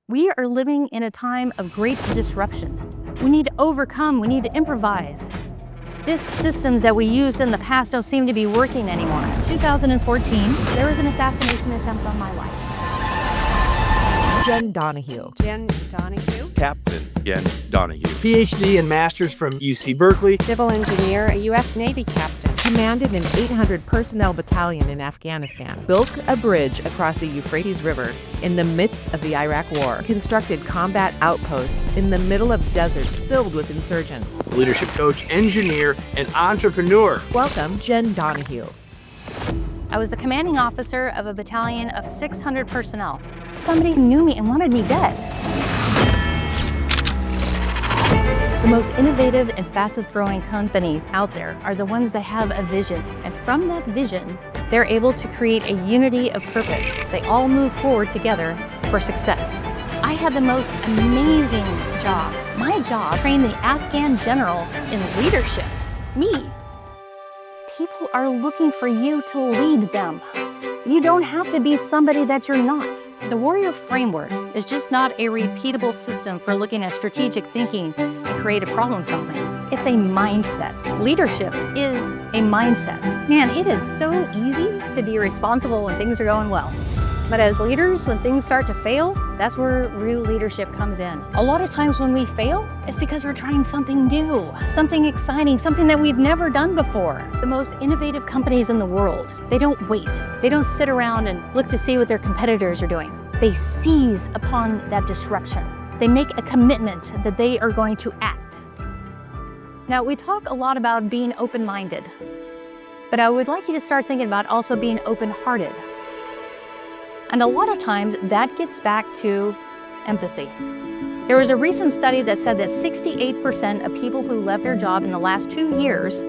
We are living in a time of great disruption. We need to overcome, we need to improvise. Stiff systems that we used in the past don't seem to be working anymore. In 2014, there was an assassination attempt on my life. Jenn Donahue. Jenn Donahue. Captain Jenn Donahue. PhD and Masters from UC Berkeley. Civil engineer, a U.S. Navy captain. Commanded an 800-personnel battalion in Afghanistan. Built a bridge across the Euphrates River in the midst of the Iraq War. Constructed combat outposts in the middle of deserts filled with insurgents. Leadership coach, engineer, and entrepreneur. Welcome, Jenn Donahue. I was the commanding officer of a battalion of 600 personnel. Somebody knew me and wanted me dead. The most innovative and fastest growing companies out there are the ones that have a vision. And from that vision, they're able to create a unity of purpose. They all move forward together for success. I had the most amazing job. My job, trained the Afghan general in leadership. Me. People are looking for you to lead them. You don't have to be somebody that you're not. The Warrior Framework is just not a repeatable system for looking at strategic thinking and creative problem solving. It's a mindset. Leadership is a mindset. Man, it is so easy to be responsible when things are going well. But as leaders, when things start to fail, that's where real leadership comes in. A lot of times when we fail, it's because we're trying something new, something exciting, something that we've never done before. The most innovative companies in the world, they don't wait. They don't sit around and look to see what their competitors are doing. They seize upon that disruption. They make a commitment that they are going to act. Now, we talk a lot about being open-minded, but I would like you to start thinking about also being open-hearted. And a lot of times that gets back to empathy. There was a recent study that said that 68% of people who left their job in the last 2 years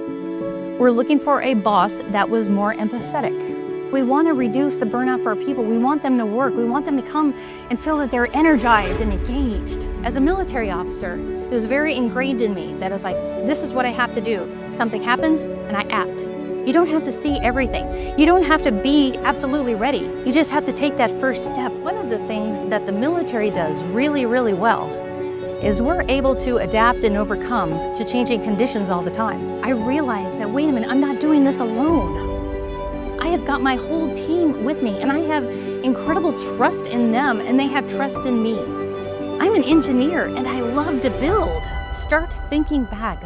were looking for a boss that was more empathetic. We want to reduce the burnout for our people. We want them to work. We want them to come and feel that they're energized and engaged. As a military officer, it was very ingrained in me that I was like, this is what I have to do. Something happens and I act. You don't have to see everything. You don't have to be absolutely ready. You just have to take that first step. One of the things that the military does really, really well is we're able to adapt and overcome to changing conditions all the time. I realized that, wait a minute, I'm not doing this alone. I have got my whole team with me and I have incredible trust in them and they have trust in me. I'm an engineer and I love to build. Start thinking back.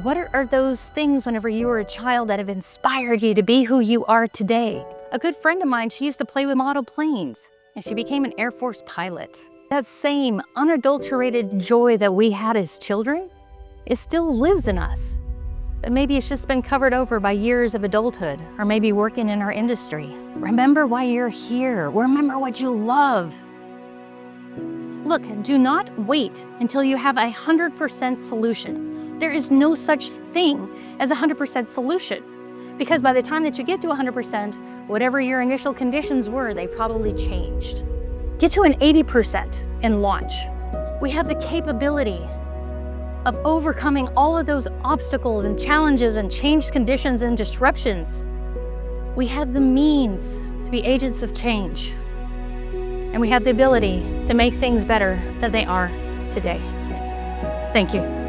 What are those things whenever you were a child that have inspired you to be who you are today? A good friend of mine, she used to play with model planes and she became an Air Force pilot. That same unadulterated joy that we had as children, it still lives in us. But maybe it's just been covered over by years of adulthood or maybe working in our industry. Remember why you're here. Remember what you love. Look, do not wait until you have 100% solution. There is no such thing as 100% solution because by the time that you get to 100%, whatever your initial conditions were, they probably changed. Get to an 80% and launch. We have the capability of overcoming all of those obstacles and challenges and changed conditions and disruptions. We have the means to be agents of change. And we have the ability to make things better than they are today. Thank you.